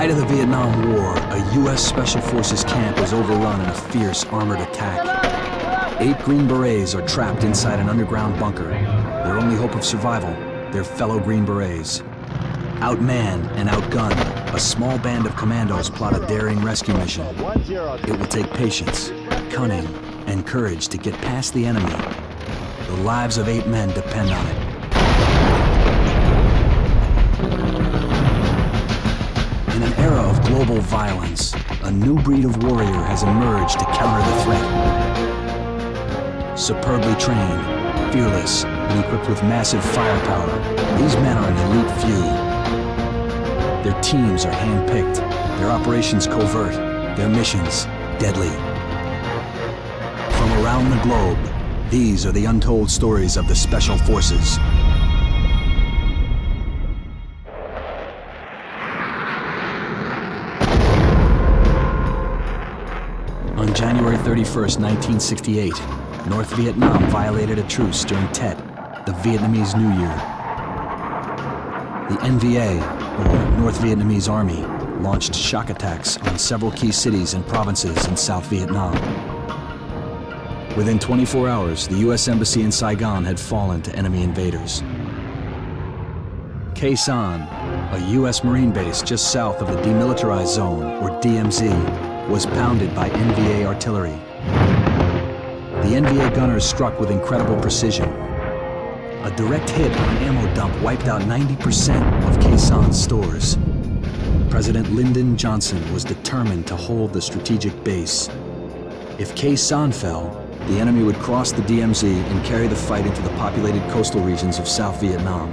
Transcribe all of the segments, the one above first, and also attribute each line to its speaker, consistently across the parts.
Speaker 1: height of the Vietnam War, a U.S. Special Forces camp is overrun in a fierce armored attack. 8 Green Berets are trapped inside an underground bunker. Their only hope of survival, their fellow Green Berets. Outmanned and outgunned, a small band of commandos plot a daring rescue mission. It will take patience, cunning, and courage to get past the enemy. The lives of 8 men depend on it. In an era of global violence, a new breed of warrior has emerged to counter the threat. Superbly trained, fearless, and equipped with massive firepower, these men are an elite few. Their teams are hand-picked, their operations covert, their missions deadly. From around the globe, these are the untold stories of the Special Forces. On January 31st, 1968, North Vietnam violated a truce during Tet, the Vietnamese New Year. The NVA, or North Vietnamese Army, launched shock attacks on several key cities and provinces in South Vietnam. Within 24 hours, the U.S. Embassy in Saigon had fallen to enemy invaders. Khe Sanh, a U.S. Marine base just south of the Demilitarized Zone, or DMZ, was pounded by NVA artillery. The NVA gunners struck with incredible precision. A direct hit on an ammo dump wiped out 90% of Khe Sanh's stores. President Lyndon Johnson was determined to hold the strategic base. If Khe Sanh fell, the enemy would cross the DMZ and carry the fight into the populated coastal regions of South Vietnam.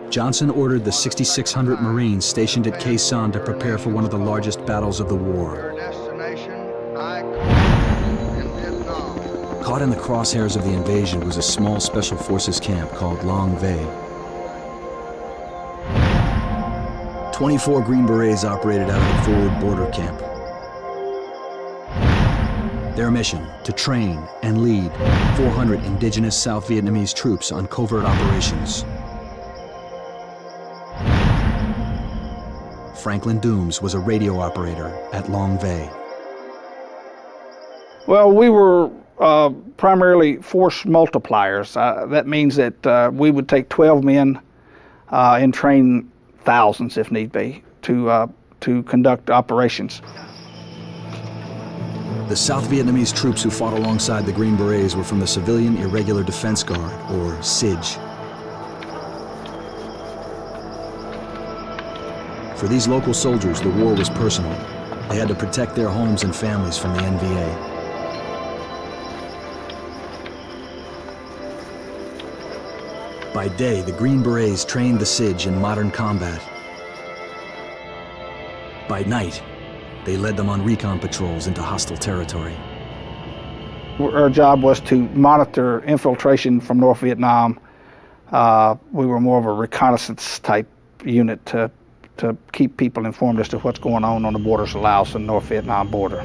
Speaker 1: Johnson ordered the 6,600 Marines stationed at Khe Sanh to prepare for one of the largest battles of the war. Caught in the crosshairs of the invasion was a small Special Forces camp called Long Vay. 24 Green Berets operated out of the forward border camp. Their mission, to train and lead 400 indigenous South Vietnamese troops on covert operations. Franklin Dooms was a radio operator at Long Vay.
Speaker 2: Well, we were primarily force multipliers. That means that we would take 12 men and train thousands, if need be, to conduct operations.
Speaker 1: The South Vietnamese troops who fought alongside the Green Berets were from the Civilian Irregular Defense Guard, or CIDG. For these local soldiers, the war was personal. They had to protect their homes and families from the NVA. By day, the Green Berets trained the CIDG in modern combat. By night, they led them on recon patrols into hostile territory.
Speaker 2: Our job was to monitor infiltration from North Vietnam. We were more of a reconnaissance type unit to keep people informed as to what's going on the borders of Laos and North Vietnam border.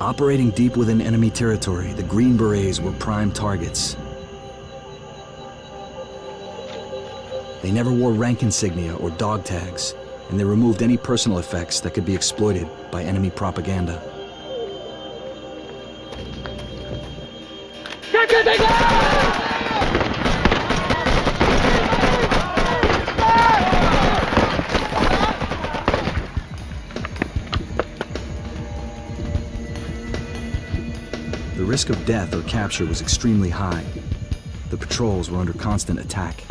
Speaker 1: Operating deep within enemy territory, the Green Berets were prime targets. They never wore rank insignia or dog tags, and they removed any personal effects that could be exploited by enemy propaganda. The risk of death or capture was extremely high. The patrols were under constant attack.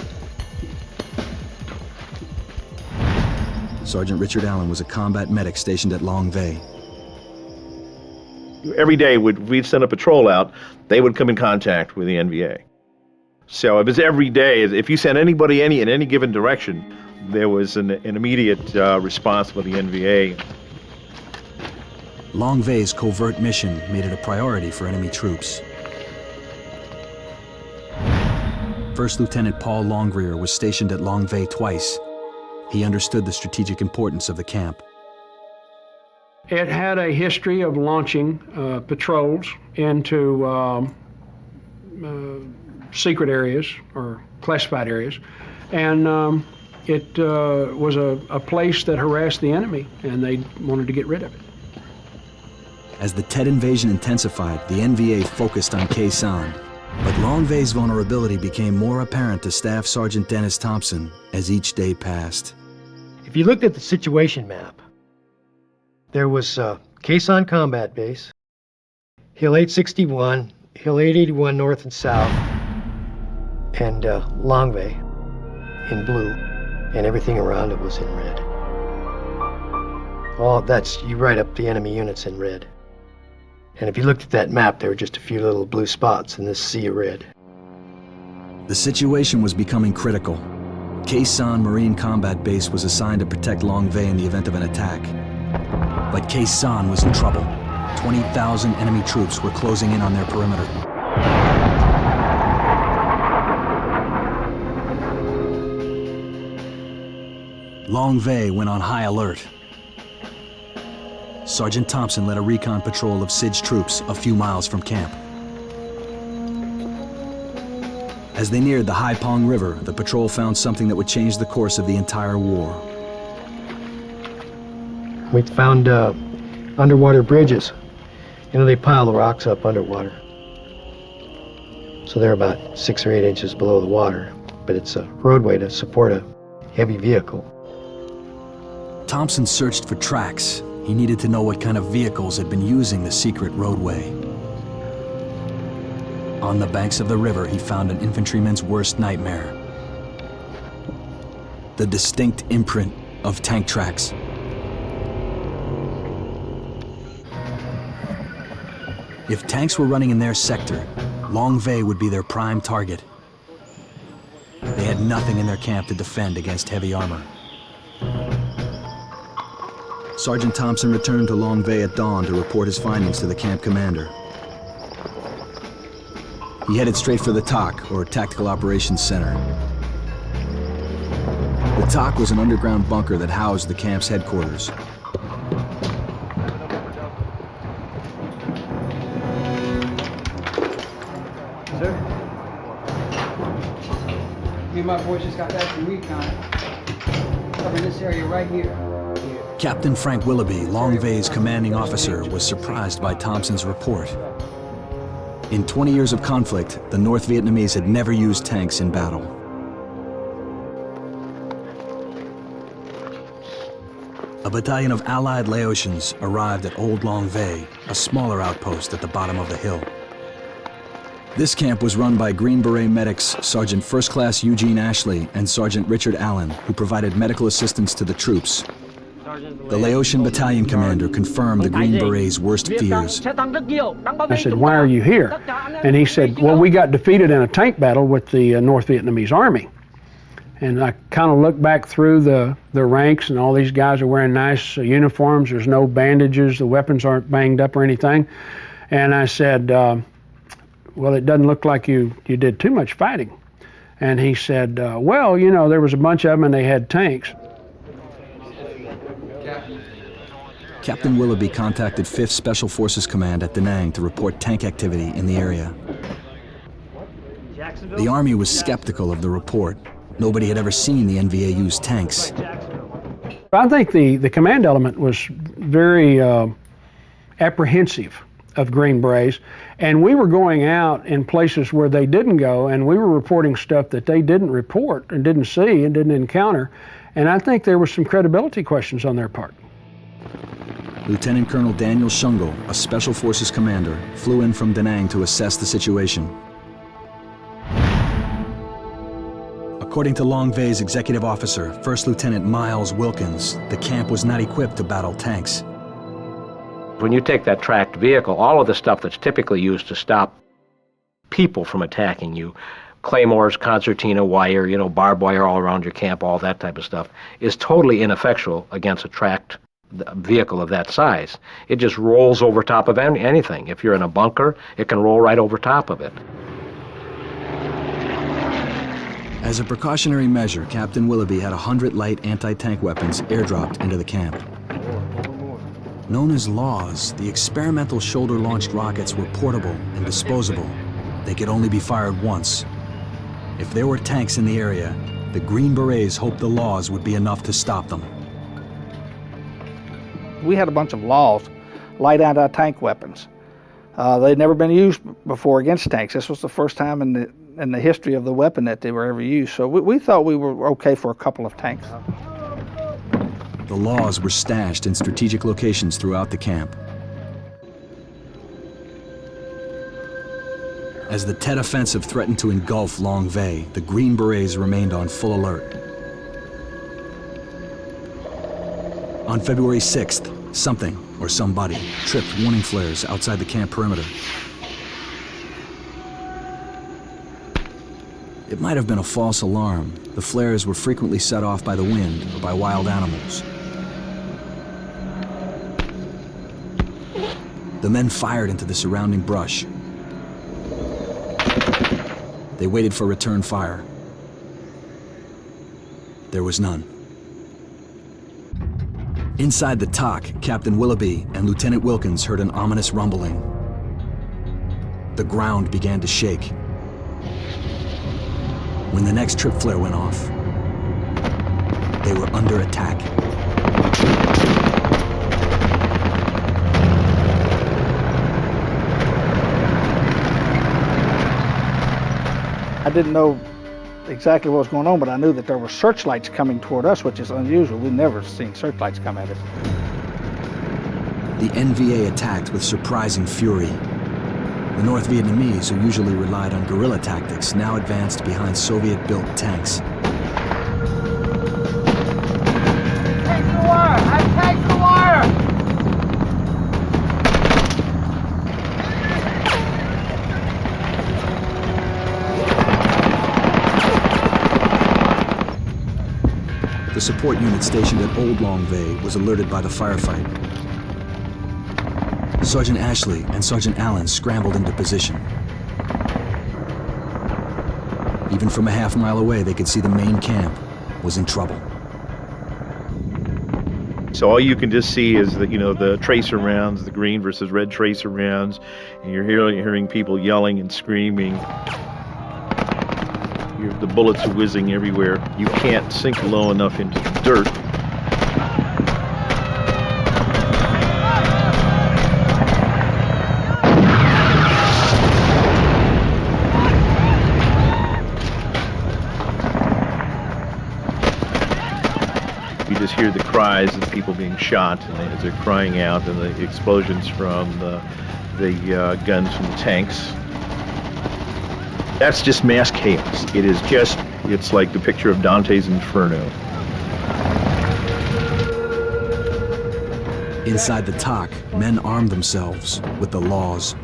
Speaker 1: Sergeant Richard Allen was a combat medic stationed at Long Vay.
Speaker 3: Every day we'd send a patrol out, they would come in contact with the NVA. So it was every day. If you sent anybody in any given direction, there was an immediate response with the NVA.
Speaker 1: Long Vay's covert mission made it a priority for enemy troops. First Lieutenant Paul Longrear was stationed at Long Vay twice. He understood the strategic importance of the camp.
Speaker 4: It had a history of launching patrols into secret areas or classified areas, and It was a place that harassed the enemy, and they wanted to get rid of it.
Speaker 1: As the Tet invasion intensified, the NVA focused on Khe Sanh. But Long Vei's vulnerability became more apparent to Staff Sergeant Dennis Thompson as each day passed.
Speaker 5: If you looked at the situation map, there was Khe Sanh Combat Base, Hill 861, Hill 881 north and south, and Long Vay in blue, and everything around it was in red. All that's, you write up the enemy units in red. And if you looked at that map, there were just a few little blue spots in this sea of red.
Speaker 1: The situation was becoming critical. Khe Sanh Marine Combat Base was assigned to protect Long Vay in the event of an attack. But Khe Sanh was in trouble. 20,000 enemy troops were closing in on their perimeter. Long Vay went on high alert. Sergeant Thompson led a recon patrol of SIDS troops a few miles from camp. As they neared the Hai Pong River, the patrol found something that would change the course of the entire war.
Speaker 5: We found underwater bridges. You know, they pile the rocks up underwater. So they're about 6 or 8 inches below the water, but it's a roadway to support a heavy vehicle.
Speaker 1: Thompson searched for tracks. He needed to know what kind of vehicles had been using the secret roadway. On the banks of the river, he found an infantryman's worst nightmare: the distinct imprint of tank tracks. If tanks were running in their sector, Long Vay would be their prime target. They had nothing in their camp to defend against heavy armor. Sergeant Thompson returned to Long Vay at dawn to report his findings to the camp commander. He headed straight for the TOC, or Tactical Operations Center. The TOC was an underground bunker that housed the camp's headquarters.
Speaker 6: Sir? Me and my boys just got back from recon. Covering this area right here.
Speaker 1: Captain Frank Willoughby, Long Vay's commanding officer, was surprised by Thompson's report. In 20 years of conflict, the North Vietnamese had never used tanks in battle. A battalion of Allied Laotians arrived at Old Long Vay, a smaller outpost at the bottom of the hill. This camp was run by Green Beret medics Sergeant First Class Eugene Ashley and Sergeant Richard Allen, who provided medical assistance to the troops. The Laotian battalion commander confirmed the Green Berets' worst fears.
Speaker 4: I said, "Why are you here?" And he said, "Well, we got defeated in a tank battle with the North Vietnamese Army." And I kind of looked back through the ranks, and all these guys are wearing nice uniforms. There's no bandages. The weapons aren't banged up or anything. And I said, "Well, it doesn't look like you did too much fighting." And he said, "Well, you know, there was a bunch of them and they had tanks."
Speaker 1: Captain Willoughby contacted 5th Special Forces Command at Da Nang to report tank activity in the area. The Army was skeptical of the report. Nobody had ever seen the NVA use tanks.
Speaker 4: I think the command element was very apprehensive of Green Berets, and we were going out in places where they didn't go, and we were reporting stuff that they didn't report and didn't see and didn't encounter, and I think there were some credibility questions on their part.
Speaker 1: Lieutenant Colonel Daniel Shungle, a Special Forces commander, flew in from Da Nang to assess the situation. According to Long Vay's executive officer, First Lieutenant Miles Wilkins, the camp was not equipped to battle tanks.
Speaker 7: When you take that tracked vehicle, all of the stuff that's typically used to stop people from attacking you, claymores, concertina, wire, you know, barbed wire all around your camp, all that type of stuff, is totally ineffectual against a tracked vehicle of that size. It just rolls over top of anything. If you're in a bunker, it can roll right over top of it.
Speaker 1: As a precautionary measure, Captain Willoughby had 100 light anti-tank weapons airdropped into the camp. Known as LAWs, the experimental shoulder-launched rockets were portable and disposable. They could only be fired once. If there were tanks in the area, the Green Berets hoped the laws would be enough to stop them.
Speaker 2: We had a bunch of laws, light anti-tank weapons. They'd never been used before against tanks. This was the first time in the history of the weapon that they were ever used. So we thought we were okay for a couple of tanks.
Speaker 1: The laws were stashed in strategic locations throughout the camp. As the Tet Offensive threatened to engulf Long Vay, the Green Berets remained on full alert. On February 6th, something or somebody tripped warning flares outside the camp perimeter. It might have been a false alarm. The flares were frequently set off by the wind or by wild animals. The men fired into the surrounding brush. They waited for return fire. There was none. Inside the TOC, Captain Willoughby and Lieutenant Wilkins heard an ominous rumbling. The ground began to shake. When the next trip flare went off, they were under attack.
Speaker 2: I didn't know exactly what was going on, but I knew that there were searchlights coming toward us, which is unusual. We've never seen searchlights come at us.
Speaker 1: The NVA attacked with surprising fury. The North Vietnamese, who usually relied on guerrilla tactics, now advanced behind Soviet-built tanks.
Speaker 6: Take the wire! I take the wire!
Speaker 1: The support unit stationed at Old Long Vay was alerted by the firefight. Sergeant Ashley and Sergeant Allen scrambled into position. Even from a half-mile away, they could see the main camp was in trouble.
Speaker 3: So all you can just see is the, the tracer rounds, the green versus red tracer rounds, and you're hearing people yelling and screaming. The bullets are whizzing everywhere. You can't sink low enough into the dirt. You just hear the cries of people being shot, and as they're crying out, and the explosions from the guns from the tanks. That's just mass chaos. It's like the picture of Dante's Inferno.
Speaker 1: Inside the TOC, men armed themselves with the laws.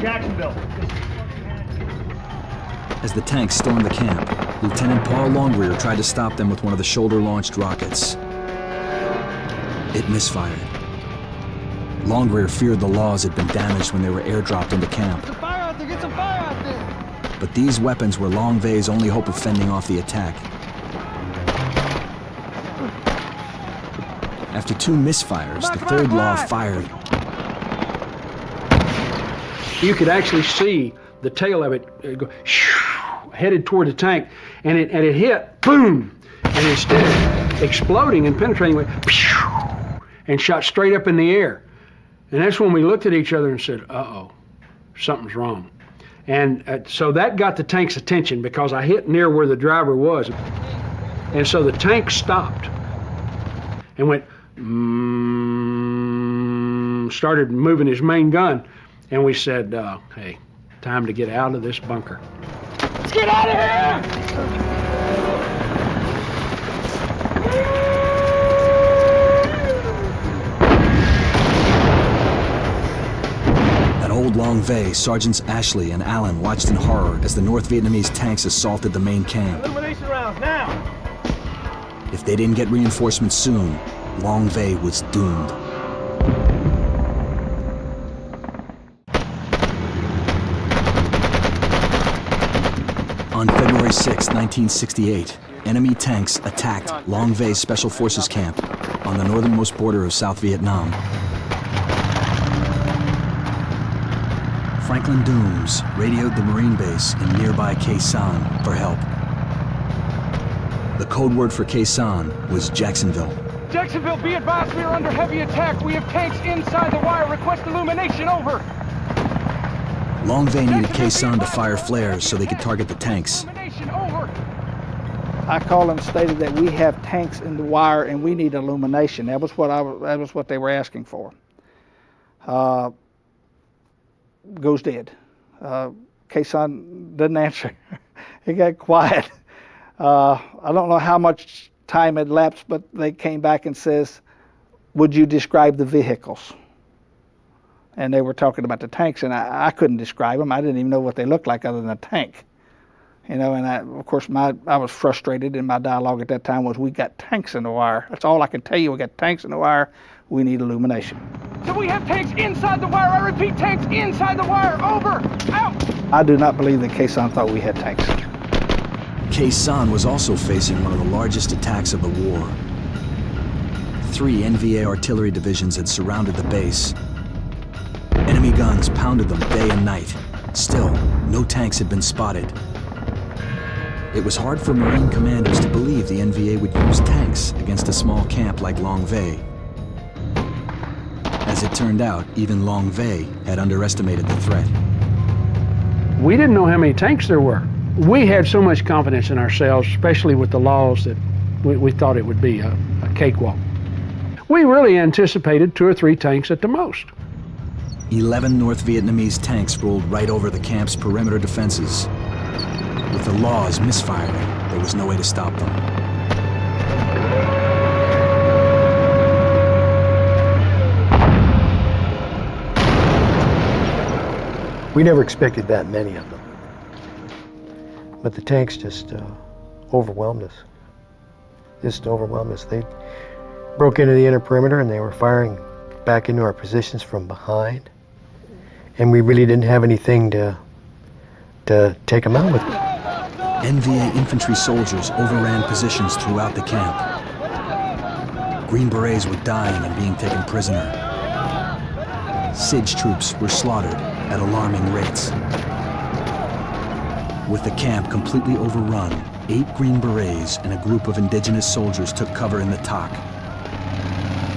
Speaker 8: Jacksonville.
Speaker 1: As the tanks stormed the camp, Lieutenant Paul Longrear tried to stop them with one of the shoulder-launched rockets. It misfired. Longrear feared the laws had been damaged when they were airdropped into camp.
Speaker 6: Get some fire out there!
Speaker 1: But these weapons were Long Vay's only hope of fending off the attack. After two misfires, the third law fired.
Speaker 4: You could actually see the tail of it go headed toward the tank, and it hit, boom! And instead of exploding and penetrating, went and shot straight up in the air. And that's when we looked at each other and said, uh-oh, something's wrong. And so that got the tank's attention because I hit near where the driver was. And so the tank stopped and went, started moving his main gun. And we said, hey, time to get out of this bunker.
Speaker 6: Let's get out of here!
Speaker 1: At Old Long Vay, Sergeants Ashley and Allen watched in horror as the North Vietnamese tanks assaulted the main camp.
Speaker 8: Elimination rounds, now!
Speaker 1: If they didn't get reinforcements soon, Long Vay was doomed. On February 6, 1968, enemy tanks attacked Long Vay Special Forces Camp on the northernmost border of South Vietnam. Franklin Dooms radioed the Marine base in nearby Khe Sanh for help. The code word for Khe Sanh was Jacksonville.
Speaker 8: Jacksonville, be advised we are under heavy attack. We have tanks inside the wire. Request illumination, over.
Speaker 1: Long Vay needed Khe Sanh to fire flares so they could target the tanks.
Speaker 8: Illumination, over.
Speaker 2: I called and stated that we have tanks in the wire and we need illumination. That was what they were asking for. Goes dead. Khe Sanh didn't answer. He got quiet. I don't know how much time had lapsed, but they came back and says, would you describe the vehicles? And they were talking about the tanks, and I couldn't describe them. I didn't even know what they looked like other than a tank. You know, and of course I was frustrated, and my dialogue at that time was, we got tanks in the wire. That's all I can tell you. We got tanks in the wire. We need illumination.
Speaker 8: So we have tanks inside the wire. I repeat, tanks inside the wire, over. Out.
Speaker 2: I do not believe that Khe Sanh thought we had tanks.
Speaker 1: Khe Sanh was also facing one of the largest attacks of the war. 3 NVA artillery divisions had surrounded the base. Enemy guns pounded them day and night. Still, no tanks had been spotted. It was hard for Marine commanders to believe the NVA would use tanks against a small camp like Long Vay. As it turned out, even Long Vay had underestimated the threat.
Speaker 4: We didn't know how many tanks there were. We had so much confidence in ourselves, especially with the laws, that we thought it would be a cakewalk. We really anticipated 2 or 3 tanks at the most.
Speaker 1: 11 North Vietnamese tanks rolled right over the camp's perimeter defenses. With the Laws misfiring, there was no way to stop them.
Speaker 5: We never expected that many of them. But the tanks just overwhelmed us. They broke into the inner perimeter and they were firing back into our positions from behind. And we really didn't have anything to take them out with.
Speaker 1: NVA infantry soldiers overran positions throughout the camp. Green Berets were dying and being taken prisoner. Siege troops were slaughtered at alarming rates. With the camp completely overrun, 8 Green Berets and a group of indigenous soldiers took cover in the TOC.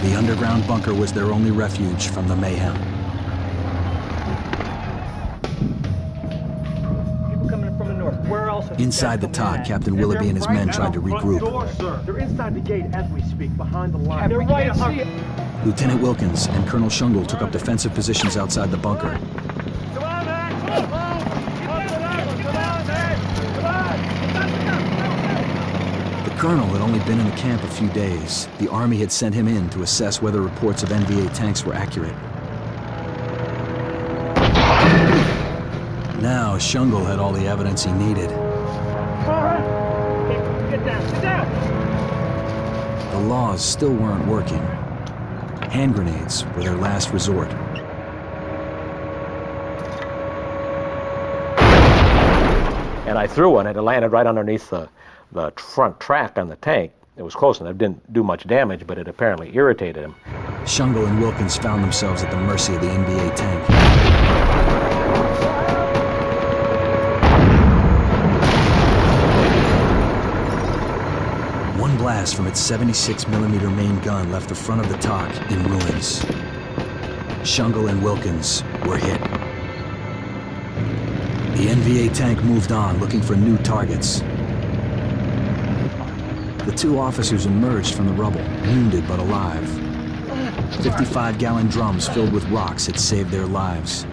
Speaker 1: The underground bunker was their only refuge from the mayhem. Inside the TOC, Captain Willoughby and his men tried to regroup.
Speaker 9: They're inside the gate as we speak, behind the line.
Speaker 8: They're right, see.
Speaker 1: Lieutenant Wilkins and Colonel Shungle took up defensive positions outside the bunker. The colonel had only been in the camp a few days. The Army had sent him in to assess whether reports of NVA tanks were accurate. Now, Shungle had all the evidence he needed.
Speaker 8: Get down, get down.
Speaker 1: The laws still weren't working. Hand grenades were their last resort.
Speaker 7: And I threw one and it landed right underneath the front track on the tank. It was close enough, it didn't do much damage, but it apparently irritated him.
Speaker 1: Shungle and Wilkins found themselves at the mercy of the NVA tank. One blast from its 76mm main gun left the front of the TOC in ruins. Shungle and Wilkins were hit. The NVA tank moved on, looking for new targets. The 2 officers emerged from the rubble, wounded but alive. 55-gallon drums filled with rocks had saved their lives.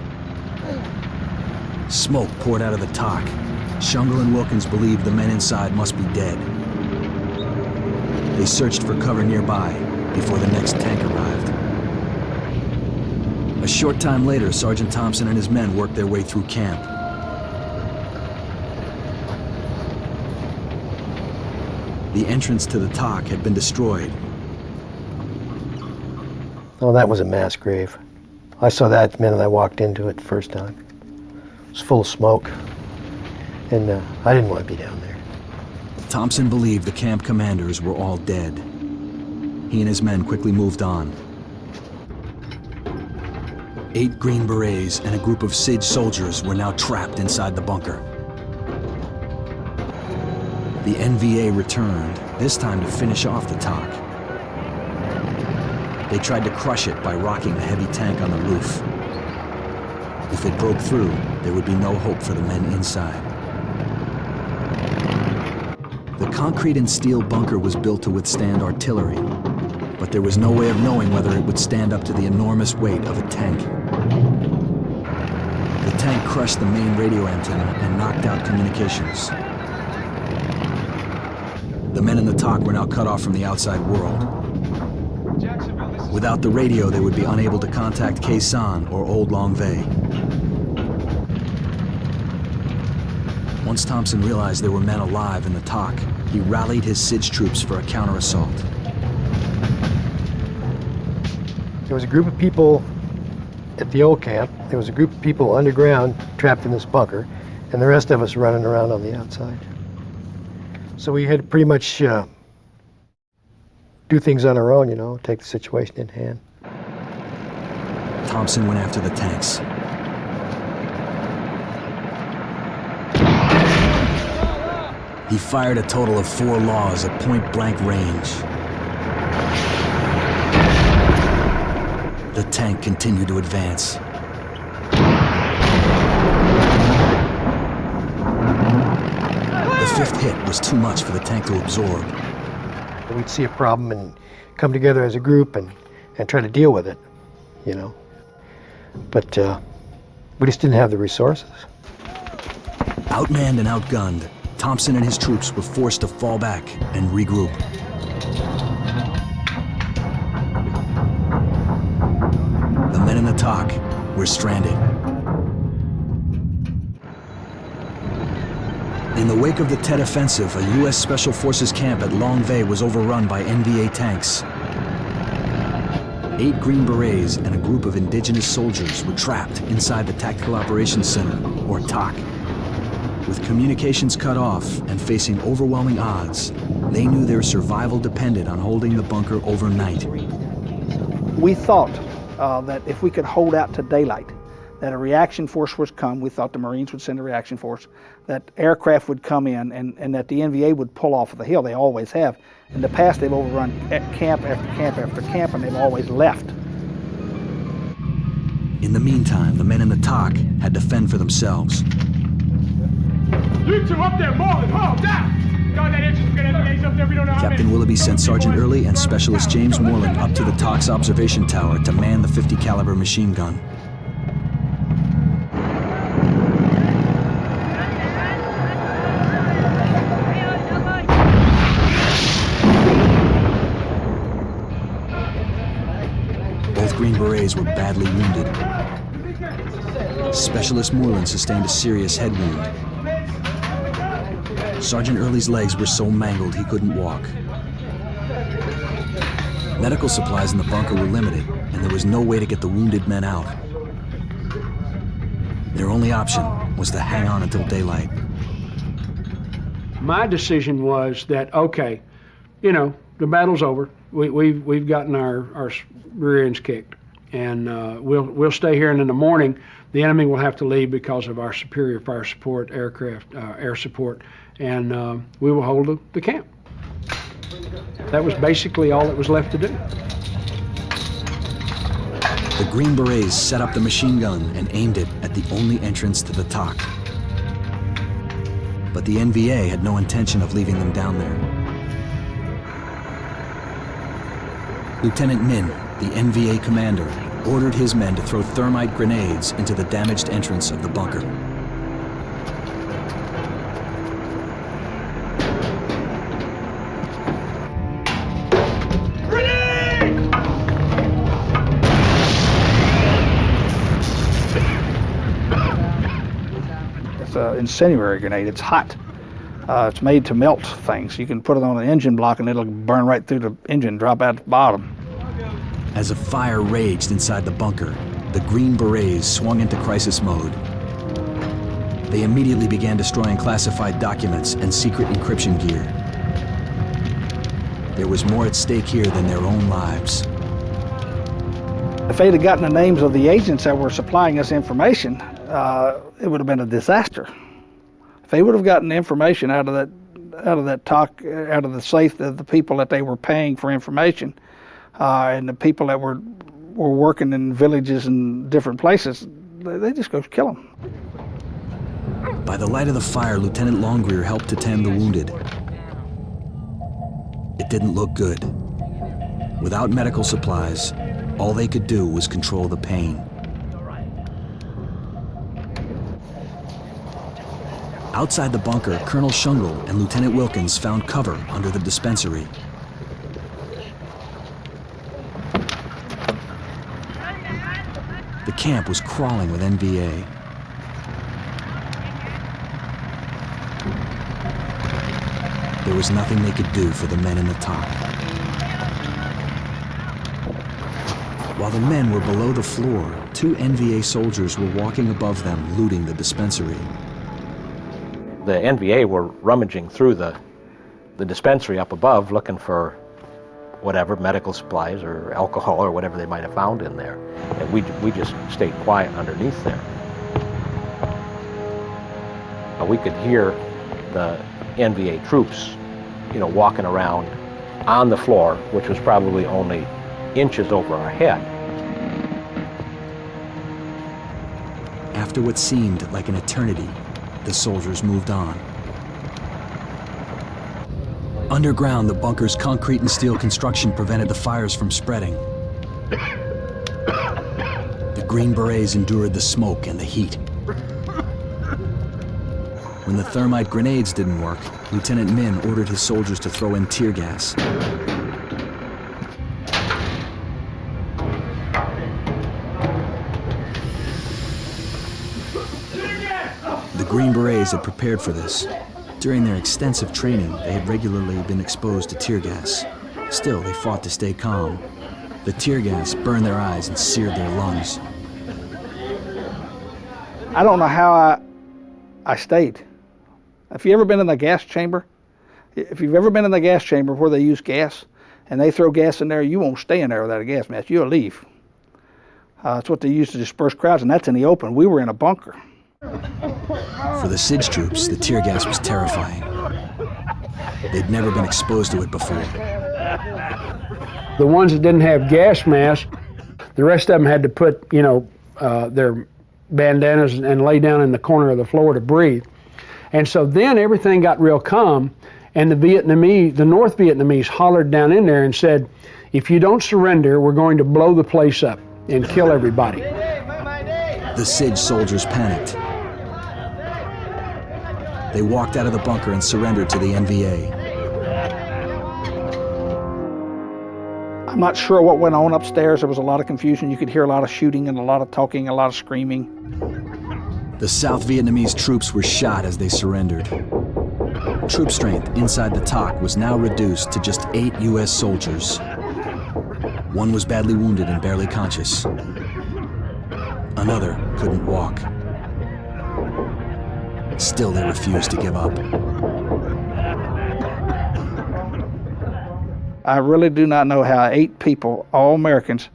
Speaker 1: Smoke poured out of the TOC. Shungle and Wilkins believed the men inside must be dead. They searched for cover nearby before the next tank arrived. A short time later, Sergeant Thompson and his men worked their way through camp. The entrance to the TOC had been destroyed.
Speaker 5: Oh, that was a mass grave. I saw that the minute I walked into it the first time. It was full of smoke, and I didn't want to be down there.
Speaker 1: Thompson believed the camp commanders were all dead. He and his men quickly moved on. 8 Green Berets and a group of Siege soldiers were now trapped inside the bunker. The The NVA returned, this time to finish off the TOC. They tried to crush it by rocking the heavy tank on the roof. If it broke through, there would be no hope for the men inside. The concrete and steel bunker was built to withstand artillery, but there was no way of knowing whether it would stand up to the enormous weight of a tank. The tank crushed the main radio antenna and knocked out communications. The men in the TOC were now cut off from the outside world. Without the radio, they would be unable to contact Khe Sanh or Old Long Vay. Once Thompson realized there were men alive in the TOC, he rallied his SIDS troops for a counterassault.
Speaker 5: There was a group of people at the old camp. There was a group of people underground trapped in this bunker, and the rest of us running around on the outside. So we had to pretty much do things on our own, you know, take the situation in hand.
Speaker 1: Thompson went after the tanks. He fired a total of 4 laws at point-blank range. The tank continued to advance. The 5th hit was too much for the tank to absorb.
Speaker 5: We'd see a problem and come together as a group and try to deal with it, you know. But we just didn't have the resources.
Speaker 1: Outmanned and outgunned, Thompson and his troops were forced to fall back and regroup. The men in the TOC were stranded. In the wake of the Tet Offensive, a U.S. Special Forces camp at Long Vay was overrun by NVA tanks. 8 Green Berets and a group of indigenous soldiers were trapped inside the Tactical Operations Center, or TOC. With communications cut off and facing overwhelming odds, they knew their survival depended on holding the bunker overnight.
Speaker 2: We thought that if we could hold out to daylight, that a reaction force would come. We thought the Marines would send a reaction force, that aircraft would come in, and that the NVA would pull off of the hill. They always have. In the past, they've overrun camp after camp after camp, and they've always left.
Speaker 1: In the meantime, the men in the TOC had to fend for themselves.
Speaker 8: You two up there, Marlin, hold down! God, that engine's gonna NVA's up there, we don't know how many.
Speaker 1: Captain Willoughby sent Sergeant Early and Specialist James Moreland up to the TOC's observation tower to man the 50 caliber machine gun. Both Green Berets were badly wounded. Specialist Moreland sustained a serious head wound. Sergeant Early's legs were so mangled he couldn't walk. Medical supplies in the bunker were limited, and there was no way to get the wounded men out. Their only option was to hang on until daylight.
Speaker 4: My decision was that, okay, you know, the battle's over. We've gotten our rear ends kicked, and we'll stay here, and in the morning the enemy will have to leave because of our superior fire support, aircraft, air support, and we will hold the camp. That was basically all that was left to do.
Speaker 1: The Green Berets set up the machine gun and aimed it at the only entrance to the TOC. But the NVA had no intention of leaving them down there. Lieutenant Min, the NVA commander, ordered his men to throw thermite grenades into the damaged entrance of the bunker.
Speaker 2: It's an incendiary grenade. It's hot. It's made to melt things. You can put it on an engine block and it'll burn right through the engine, drop out the bottom.
Speaker 1: As a fire raged inside the bunker, the Green Berets swung into crisis mode. They immediately began destroying classified documents and secret encryption gear. There was more at stake here than their own lives.
Speaker 2: If they'd have gotten the names of the agents that were supplying us information, it would have been a disaster. If they would have gotten information out of that talk, out of the safe, the people that they were paying for information, and the people that were working in villages and different places, they just go kill them.
Speaker 1: By the light of the fire, Lieutenant Longrear helped to tend the wounded. It didn't look good. Without medical supplies, all they could do was control the pain. Outside the bunker, Colonel Shungle and Lieutenant Wilkins found cover under the dispensary. The camp was crawling with NVA. There was nothing they could do for the men in the top. While the men were below the floor, 2 NVA soldiers were walking above them, looting the dispensary.
Speaker 7: The NVA were rummaging through the dispensary up above, looking for whatever, medical supplies or alcohol or whatever they might have found in there. And we just stayed quiet underneath there. We could hear the NVA troops, walking around on the floor, which was probably only inches over our head.
Speaker 1: After what seemed like an eternity, the soldiers moved on. Underground, the bunker's concrete and steel construction prevented the fires from spreading. The Green Berets endured the smoke and the heat. When the thermite grenades didn't work, Lieutenant Min ordered his soldiers to throw in tear gas. The Green Berets had prepared for this. During their extensive training, they had regularly been exposed to tear gas. Still, they fought to stay calm. The tear gas burned their eyes and seared their lungs.
Speaker 2: I don't know how I stayed. If you've ever been in the gas chamber, if you've ever been in the gas chamber where they use gas and they throw gas in there, you won't stay in there without a gas mask. You'll leave. It's what they use to disperse crowds, and that's in the open. We were in a bunker.
Speaker 1: For the SIDS troops, the tear gas was terrifying. They'd never been exposed to it before.
Speaker 4: The ones that didn't have gas masks, the rest of them had to put, their bandanas and lay down in the corner of the floor to breathe. And so then everything got real calm, and the North Vietnamese hollered down in there and said, if you don't surrender, we're going to blow the place up and kill everybody.
Speaker 1: The SIDS soldiers panicked. They walked out of the bunker and surrendered to the NVA.
Speaker 2: I'm not sure what went on upstairs. There was a lot of confusion. You could hear a lot of shooting and a lot of talking, a lot of screaming.
Speaker 1: The South Vietnamese troops were shot as they surrendered. Troop strength inside the TOC was now reduced to just 8 U.S. soldiers. One was badly wounded and barely conscious. Another couldn't walk. Still, they refused to give up.
Speaker 2: I really do not know how 8 people, all Americans,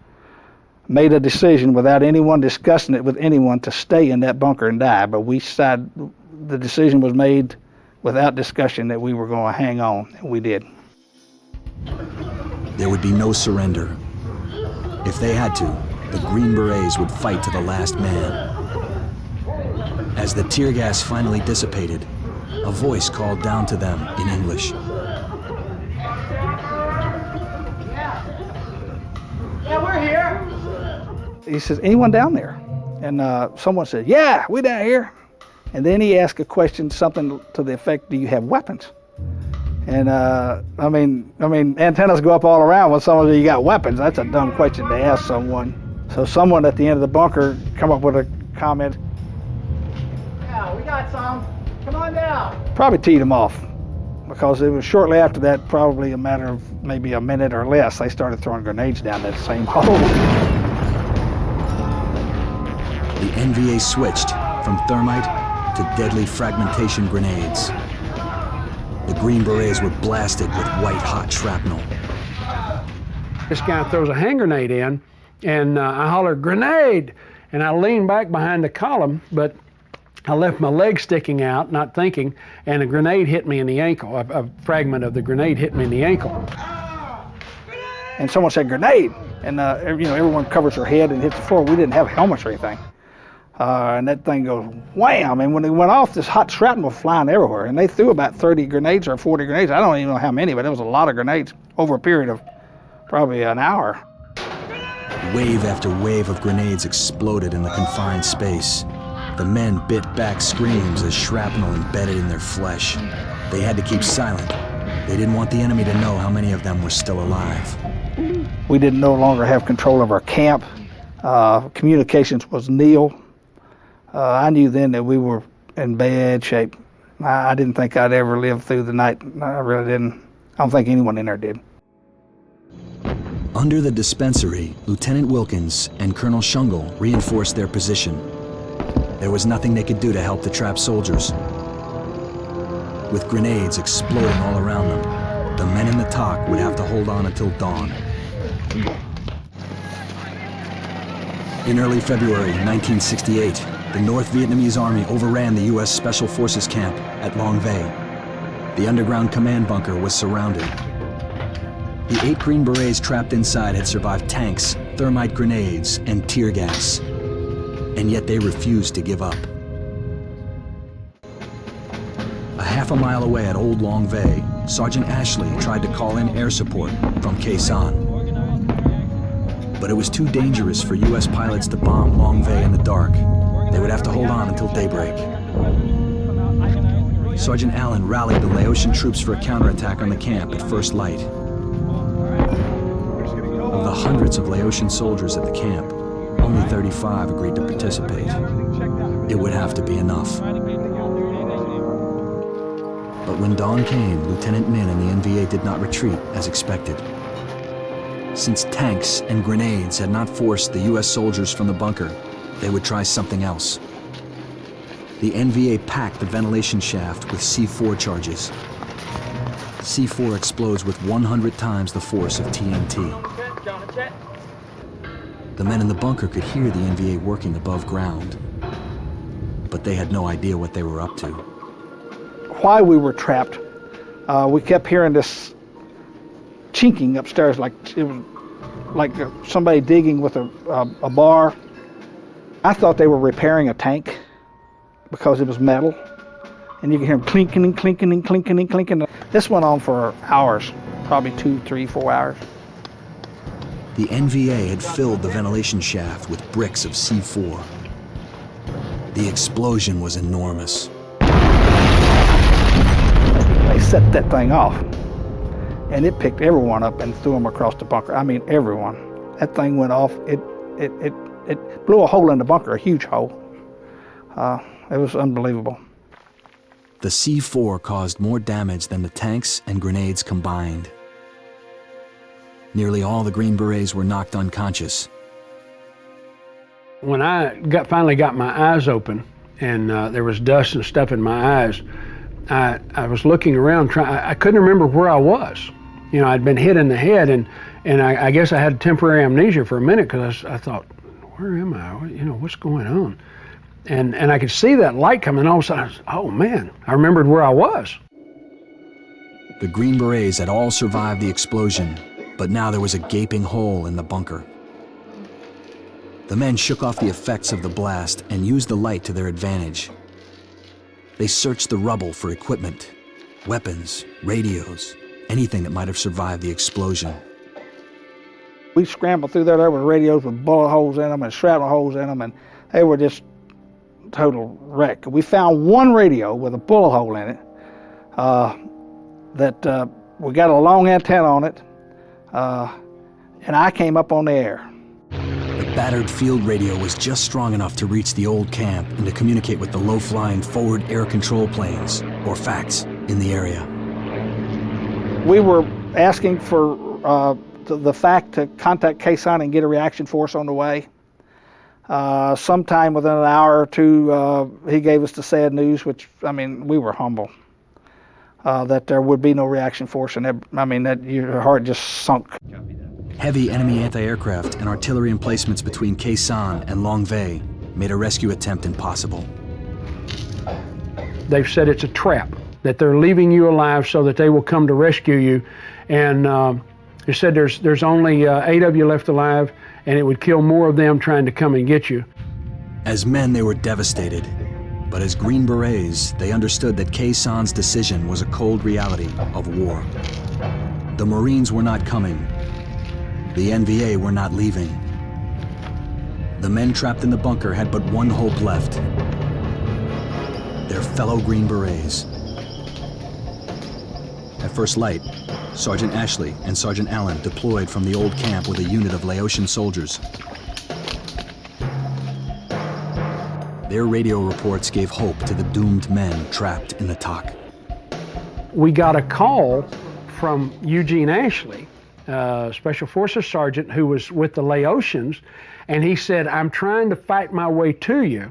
Speaker 2: made a decision without anyone discussing it with anyone to stay in that bunker and die. But the decision was made without discussion that we were going to hang on, and we did.
Speaker 1: There would be no surrender. If they had to, the Green Berets would fight to the last man. As the tear gas finally dissipated, a voice called down to them in English.
Speaker 6: Yeah, we're here.
Speaker 2: He says, anyone down there? And someone said, yeah, we down here. And then he asked a question, something to the effect, do you have weapons? And I mean, antennas go up all around when someone says you got weapons. That's a dumb question to ask someone. So someone at the end of the bunker come up with a comment.
Speaker 6: Yeah, we got some. Come on down.
Speaker 2: Probably teed them off, because it was shortly after that, probably a matter of maybe a minute or less, they started throwing grenades down that same hole.
Speaker 1: The NVA switched from thermite to deadly fragmentation grenades. The Green Berets were blasted with white-hot shrapnel.
Speaker 4: This guy throws a hand grenade in, and I holler, grenade! And I lean back behind the column, but I left my leg sticking out, not thinking, and a grenade hit me in the ankle. A fragment of the grenade hit me in the ankle.
Speaker 2: And someone said, "Grenade!" And everyone covers their head and hits the floor. We didn't have helmets or anything. And that thing goes wham! And when it went off, this hot shrapnel was flying everywhere. And they threw about 30 grenades or 40 grenades. I don't even know how many, but it was a lot of grenades over a period of probably an hour.
Speaker 1: Wave after wave of grenades exploded in the confined space. The men bit back screams as shrapnel embedded in their flesh. They had to keep silent. They didn't want the enemy to know how many of them were still alive.
Speaker 2: We didn't no longer have control of our camp. Communications was nil. I knew then that we were in bad shape. I didn't think I'd ever live through the night. I really didn't. I don't think anyone in there did.
Speaker 1: Under the dispensary, Lieutenant Wilkins and Colonel Shungle reinforced their position. There was nothing they could do to help the trapped soldiers. With grenades exploding all around them, the men in the TOC would have to hold on until dawn. In early February 1968, the North Vietnamese Army overran the U.S. Special Forces camp at Long Vay. The underground command bunker was surrounded. The 8 Green Berets trapped inside had survived tanks, thermite grenades, and tear gas. And yet they refused to give up. A half a mile away at Old Long Vay, Sergeant Ashley tried to call in air support from Khe Sanh. But it was too dangerous for U.S. pilots to bomb Long Vay in the dark. They would have to hold on until daybreak. Sergeant Allen rallied the Laotian troops for a counterattack on the camp at first light. Of the hundreds of Laotian soldiers at the camp, only 35 agreed to participate. It would have to be enough. But when dawn came, Lieutenant Min and the NVA did not retreat as expected. Since tanks and grenades had not forced the U.S. soldiers from the bunker, they would try something else. The NVA packed the ventilation shaft with C4 charges. C4 explodes with 100 times the force of TNT. The men in the bunker could hear the NVA working above ground, but they had no idea what they were up to.
Speaker 2: While we were trapped, we kept hearing this chinking upstairs, like it was like somebody digging with a bar. I thought they were repairing a tank because it was metal, and you could hear them clinking and clinking and clinking and clinking. This went on for hours, probably 2, 3, 4 hours.
Speaker 1: The NVA had filled the ventilation shaft with bricks of C4. The explosion was enormous.
Speaker 2: They set that thing off, and it picked everyone up and threw them across the bunker. I mean, everyone. That thing went off. It blew a hole in the bunker, a huge hole. It was unbelievable.
Speaker 1: The C4 caused more damage than the tanks and grenades combined. Nearly all the Green Berets were knocked unconscious.
Speaker 4: When I finally got my eyes open and there was dust and stuff in my eyes, I was looking around, I couldn't remember where I was. You know, I'd been hit in the head, and I guess I had temporary amnesia for a minute because I thought, where am I? You know, what's going on? And I could see that light coming, and all of a sudden, oh man, I remembered where I was.
Speaker 1: The Green Berets had all survived the explosion, but now there was a gaping hole in the bunker. The men shook off the effects of the blast and used the light to their advantage. They searched the rubble for equipment, weapons, radios, anything that might have survived the explosion.
Speaker 2: We scrambled through there with radios with bullet holes in them and shrapnel holes in them, and they were just total wreck. We found one radio with a bullet hole in it that we got a long antenna on it, and I came up on the air.
Speaker 1: The battered field radio was just strong enough to reach the old camp and to communicate with the low-flying forward air control planes, or FACs, in the area.
Speaker 2: We were asking for the FAC to contact Khe Sanh and get a reaction force on the way. Sometime within an hour or two, he gave us the sad news, which, I mean, we were humble, that there would be no reaction force, and that your heart just sunk.
Speaker 1: Heavy enemy anti-aircraft and artillery emplacements between Khe Sanh and Long Vay made a rescue attempt impossible.
Speaker 4: they've said it's a trap, that they're leaving you alive so that they will come to rescue you. And they said there's only 8 of you left alive, and it would kill more of them trying to come and get you.
Speaker 1: As men, they were devastated. But as Green Berets, they understood that Khe San's decision was a cold reality of war. The Marines were not coming. The NVA were not leaving. The men trapped in the bunker had but one hope left: their fellow Green Berets. At first light, Sergeant Ashley and Sergeant Allen deployed from the old camp with a unit of Laotian soldiers. Their radio reports gave hope to the doomed men trapped in the TOC.
Speaker 4: We got a call from Eugene Ashley, Special Forces Sergeant who was with the Laotians, and he said, "I'm trying to fight my way to you.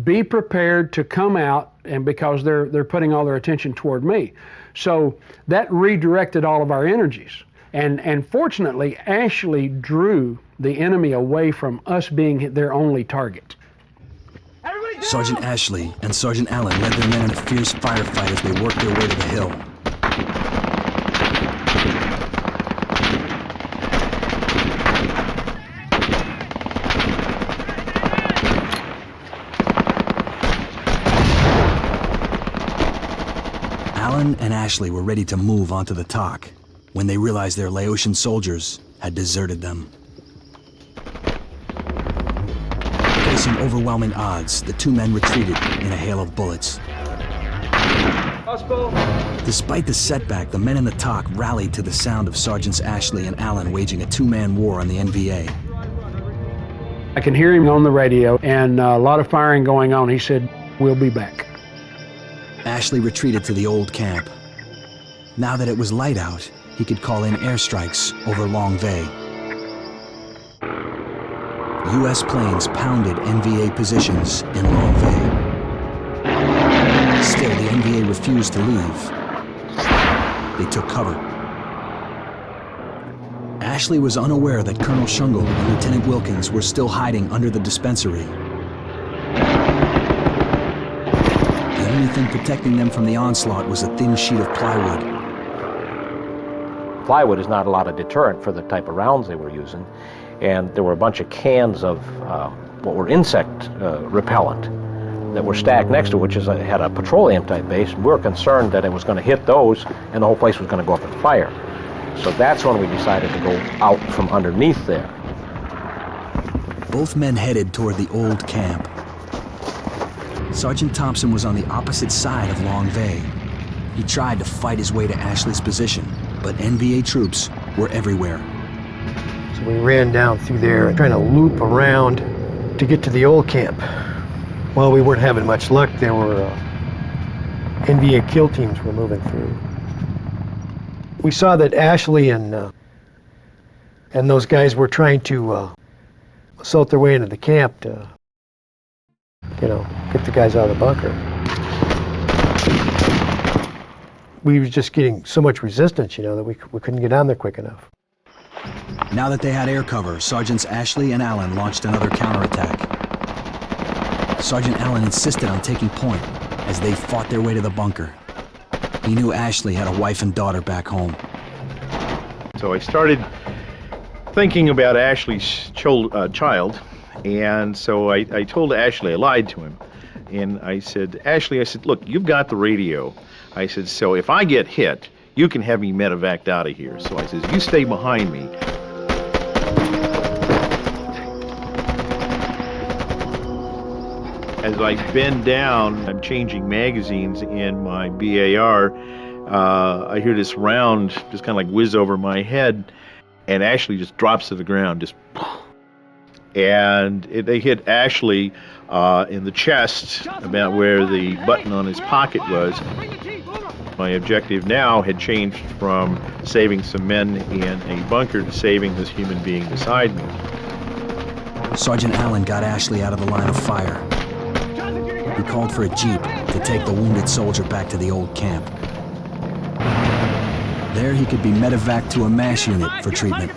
Speaker 4: Be prepared to come out," and because they're putting all their attention toward me. So that redirected all of our energies. And fortunately, Ashley drew the enemy away from us being their only target.
Speaker 1: Sergeant Ashley and Sergeant Allen led their men in a fierce firefight as they worked their way to the hill. Allen and Ashley were ready to move onto the TOC when they realized their Laotian soldiers had deserted them. Facing overwhelming odds, the two men retreated in a hail of bullets. Despite the setback, the men in the TOC rallied to the sound of Sergeants Ashley and Allen waging a two-man war on the NVA.
Speaker 4: I can hear him on the radio, and a lot of firing going on. He said, "We'll be back."
Speaker 1: Ashley retreated to the old camp. Now that it was light out, he could call in airstrikes over Long Vay. U.S. planes pounded NVA positions in Long Vay. Still, the NVA refused to leave. They took cover. Ashley was unaware that Colonel Shungle and Lieutenant Wilkins were still hiding under the dispensary. The only thing protecting them from the onslaught was a thin sheet of plywood.
Speaker 7: Plywood is not a lot of deterrent for the type of rounds they were using. And there were a bunch of cans of what were insect repellent that were stacked next to it, which had a petroleum type base. We were concerned that it was going to hit those and the whole place was going to go up in fire. So that's when we decided to go out from underneath there.
Speaker 1: Both men headed toward the old camp. Sergeant Thompson was on the opposite side of Long Vay. He tried to fight his way to Ashley's position, but NVA troops were everywhere.
Speaker 5: So we ran down through there and trying to loop around to get to the old camp. Well, we weren't having much luck. There were NVA kill teams were moving through. We saw that Ashley and those guys were trying to assault their way into the camp to, get the guys out of the bunker. We were just getting so much resistance, that we couldn't get down there quick enough.
Speaker 1: Now that they had air cover, Sergeants Ashley and Allen launched another counterattack. Sergeant Allen insisted on taking point as they fought their way to the bunker. He knew Ashley had a wife and daughter back home.
Speaker 3: So I started thinking about Ashley's child, and so I told Ashley, I lied to him, and I said, Ashley, look, you've got the radio. I said, so if I get hit, you can have me medevaced out of here. So I said, you stay behind me. As I bend down, I'm changing magazines in my BAR. I hear this round just kind of like whiz over my head, and Ashley just drops to the ground, just. And they hit Ashley in the chest, about where the button on his pocket was. My objective now had changed from saving some men in a bunker to saving this human being beside me.
Speaker 1: Sergeant Allen got Ashley out of the line of fire. He called for a jeep to take the wounded soldier back to the old camp. There he could be medevaced to a MASH unit for treatment.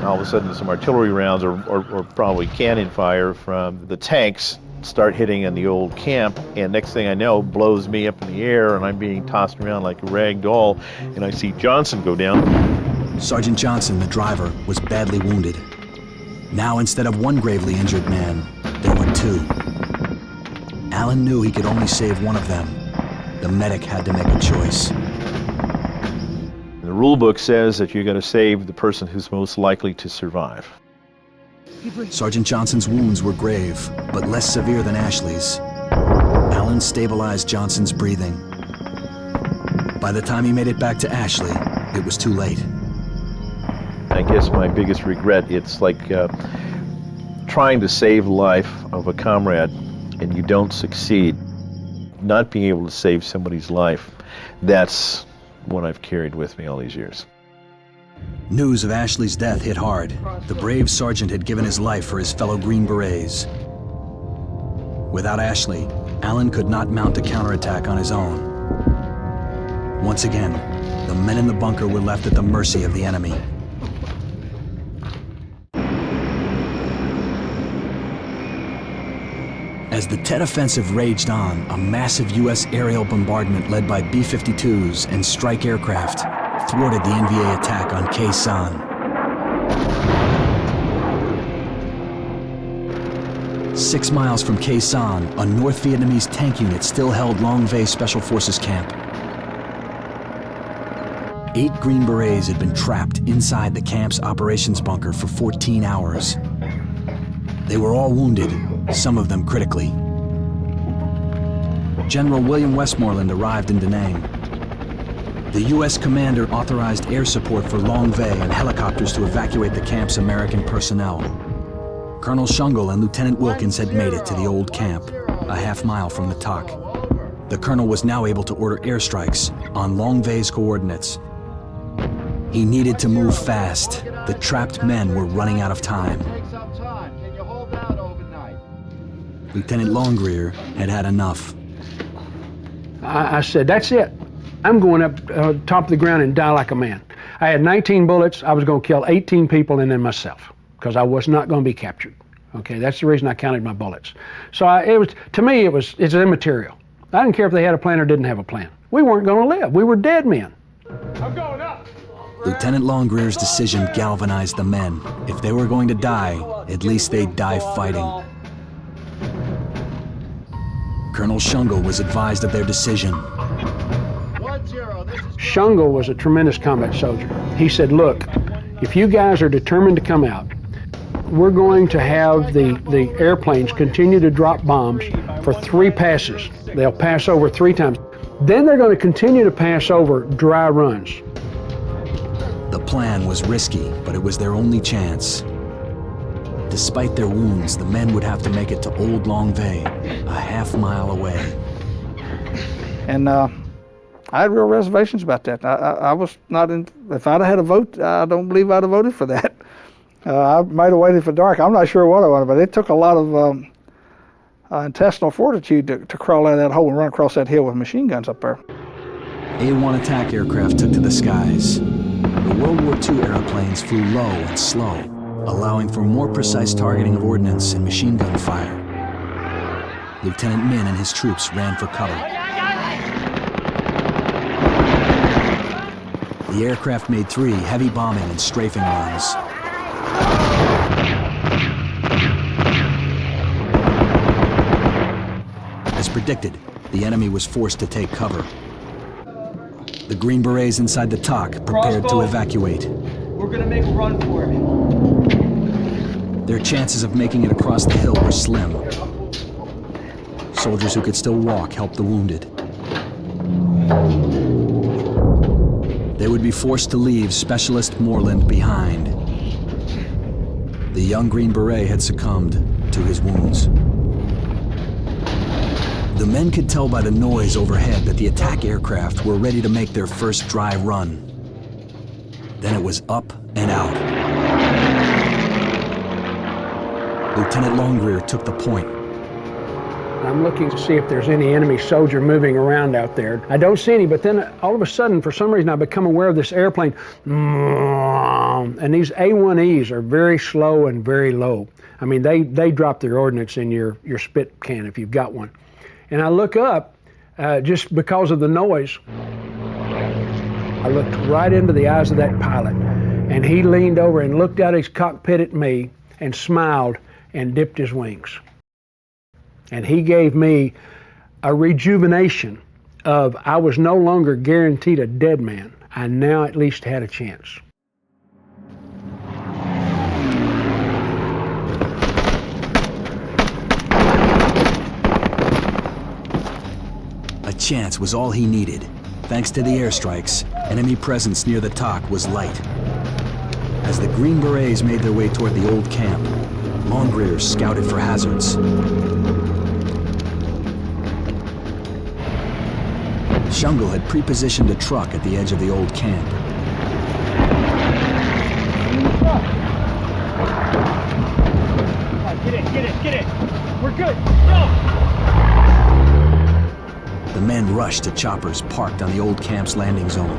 Speaker 3: All of a sudden some artillery rounds or probably cannon fire from the tanks start hitting in the old camp, and next thing I know, blows me up in the air, and I'm being tossed around like a rag doll, and I see Johnson go down.
Speaker 1: Sergeant Johnson, the driver, was badly wounded. Now, instead of one gravely injured man, there were two. Alan knew he could only save one of them. The medic had to make a choice.
Speaker 3: The rule book says that you're going to save the person who's most likely to survive.
Speaker 1: Sergeant Johnson's wounds were grave, but less severe than Ashley's. Alan stabilized Johnson's breathing. By the time he made it back to Ashley, it was too late.
Speaker 3: I guess my biggest regret, it's like trying to save the life of a comrade and you don't succeed. Not being able to save somebody's life, that's what I've carried with me all these years.
Speaker 1: News of Ashley's death hit hard. The brave sergeant had given his life for his fellow Green Berets. Without Ashley, Alan could not mount a counterattack on his own. Once again, the men in the bunker were left at the mercy of the enemy. As the Tet Offensive raged on, a massive U.S. aerial bombardment led by B-52s and strike aircraft thwarted the NVA attack on Khe Sanh. 6 miles from Khe Sanh, a North Vietnamese tank unit still held Long Vay Special Forces camp. 8 Green Berets had been trapped inside the camp's operations bunker for 14 hours. They were all wounded, some of them critically. General William Westmoreland arrived in Da Nang. The U.S. commander authorized air support for Long Vay and helicopters to evacuate the camp's American personnel. Colonel Shungle and Lieutenant Wilkins had made it to the old camp, a half-mile from the TOC. The colonel was now able to order airstrikes on Long Vay's coordinates. He needed to move fast. The trapped men were running out of time. Lieutenant Longrear had had enough.
Speaker 4: I said, that's it. I'm going up top of the ground and die like a man. I had 19 bullets. I was going to kill 18 people and then myself because I was not going to be captured. Okay, that's the reason I counted my bullets. So to me, it's immaterial. I didn't care if they had a plan or didn't have a plan. We weren't going to live. We were dead men.
Speaker 8: I'm going up.
Speaker 1: Lieutenant Longrear's decision galvanized the men. If they were going to die, at least they'd die fighting. Colonel Shungle was advised of their decision.
Speaker 4: Shungle was a tremendous combat soldier. He said, look, if you guys are determined to come out, we're going to have the airplanes continue to drop bombs for 3 passes. They'll pass over 3 times. Then they're going to continue to pass over dry runs.
Speaker 1: The plan was risky, but it was their only chance. Despite their wounds, the men would have to make it to Old Long Vay, a half-mile away.
Speaker 2: And I had real reservations about that. I was not in, if I'd had a vote, I don't believe I'd have voted for that. I might have waited for dark. I'm not sure what I wanted, but it took a lot of intestinal fortitude to crawl out of that hole and run across that hill with machine guns up there.
Speaker 1: A-1 attack aircraft took to the skies. The World War II airplanes flew low and slow, allowing for more precise targeting of ordnance and machine gun fire. Lieutenant Min and his troops ran for cover. The aircraft made 3 heavy bombing and strafing runs. As predicted, the enemy was forced to take cover. The Green Berets inside the TOC prepared to evacuate.
Speaker 6: We're gonna make a run for it.
Speaker 1: Their chances of making it across the hill were slim. Soldiers who could still walk helped the wounded. They would be forced to leave Specialist Moreland behind. The young Green Beret had succumbed to his wounds. The men could tell by the noise overhead that the attack aircraft were ready to make their first dry run. Then it was up and out. Lieutenant Longrear took the point.
Speaker 4: And I'm looking to see if there's any enemy soldier moving around out there. I don't see any, but then all of a sudden, for some reason, I become aware of this airplane. And these A-1Es are very slow and very low. I mean, they drop their ordnance in your spit can if you've got one. And I look up, just because of the noise, I looked right into the eyes of that pilot, and he leaned over and looked out his cockpit at me and smiled and dipped his wings. And he gave me a rejuvenation of I was no longer guaranteed a dead man. I now at least had a chance.
Speaker 1: A chance was all he needed. Thanks to the airstrikes, enemy presence near the TOC was light. As the Green Berets made their way toward the old camp, Longreers scouted for hazards. Shungle had pre-positioned a truck at the edge of the old camp.
Speaker 8: Get it. We're good. Go!
Speaker 1: The men rushed to choppers parked on the old camp's landing zone.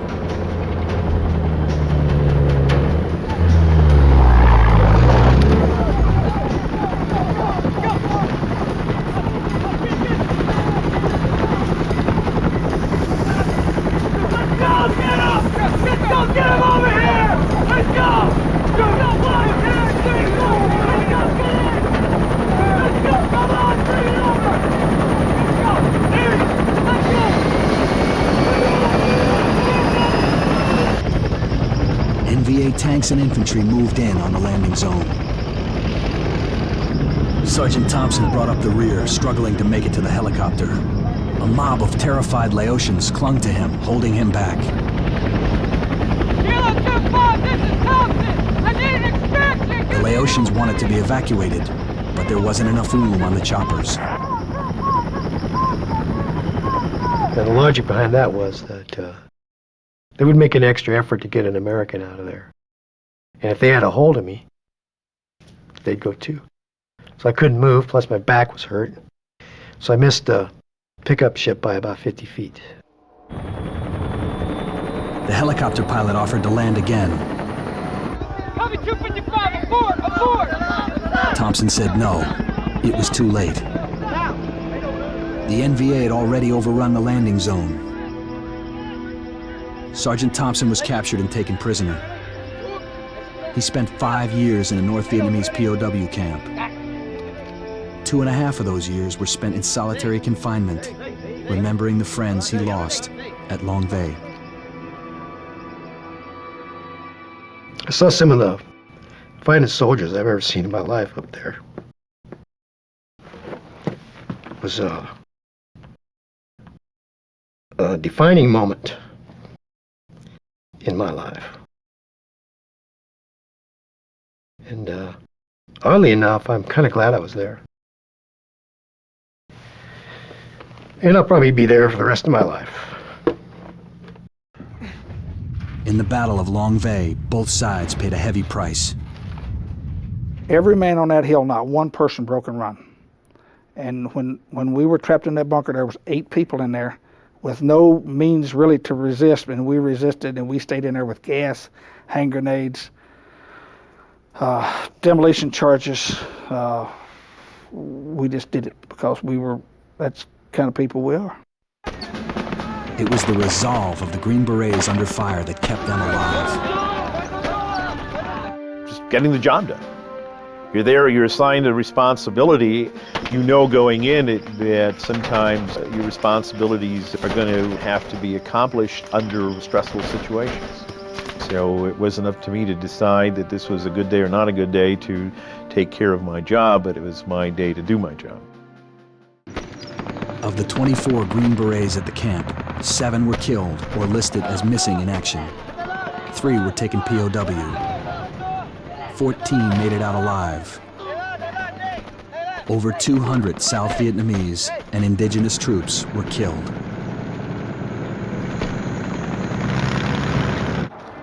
Speaker 1: NVA tanks and infantry moved in on the landing zone. Sergeant Thompson brought up the rear, struggling to make it to the helicopter. A mob of terrified Laotians clung to him, holding him back.
Speaker 8: Kilo 2-5, this is Thompson! I need an extraction!
Speaker 1: The Laotians wanted to be evacuated, but there wasn't enough room on the choppers.
Speaker 5: Now, the logic behind that was that they would make an extra effort to get an American out of there. And if they had a hold of me, they'd go too. So I couldn't move, plus my back was hurt. So I missed the pickup ship by about 50 feet.
Speaker 1: The helicopter pilot offered to land again.
Speaker 8: Copy 255, abort!
Speaker 1: Thompson said no. It was too late. The NVA had already overrun the landing zone. Sergeant Thompson was captured and taken prisoner. He spent 5 years in a North Vietnamese POW camp. 2.5 of those years were spent in solitary confinement, remembering the friends he lost at Long Vay.
Speaker 5: I saw some of the finest soldiers I've ever seen in my life up there. It was a defining moment in my life. And oddly enough, I'm kind of glad I was there. And I'll probably be there for the rest of my life.
Speaker 1: In the Battle of Long Vay, both sides paid a heavy price.
Speaker 2: Every man on that hill, not one person broke and run. And when we were trapped in that bunker, there was 8 people in there with no means really to resist, and we resisted, and we stayed in there with gas, hand grenades, demolition charges. We just did it because that's the kind of people we are.
Speaker 1: It was the resolve of the Green Berets under fire that kept them alive.
Speaker 3: Just getting the job done. You're there, you're assigned a responsibility. You know going in that sometimes your responsibilities are going to have to be accomplished under stressful situations. So it wasn't up to me to decide that this was a good day or not a good day to take care of my job, but it was my day to do my job.
Speaker 1: Of the 24 Green Berets at the camp, 7 were killed or listed as missing in action. 3 were taken POW. 14 made it out alive. Over 200 South Vietnamese and indigenous troops were killed.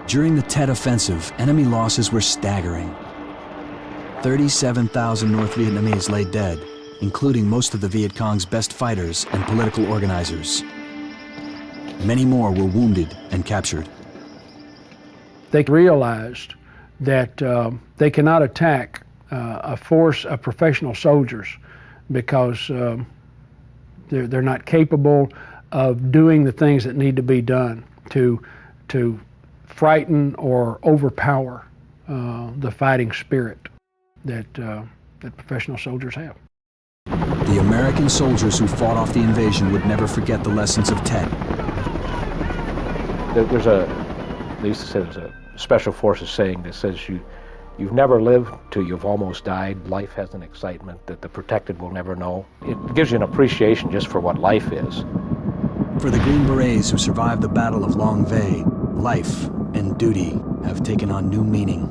Speaker 1: During the Tet Offensive, enemy losses were staggering. 37,000 North Vietnamese lay dead, including most of the Viet Cong's best fighters and political organizers. Many more were wounded and captured.
Speaker 4: They realized that they cannot attack a force of professional soldiers because they're not capable of doing the things that need to be done to frighten or overpower the fighting spirit that professional soldiers have.
Speaker 1: The American soldiers who fought off the invasion would never forget the lessons of Tet.
Speaker 7: They used to say there's a special forces saying that says you've never lived till you've almost died. Life has an excitement that the protected will never know. It gives you an appreciation just for what life is.
Speaker 1: For the Green Berets who survived the Battle of Long Vay, life and duty have taken on new meaning.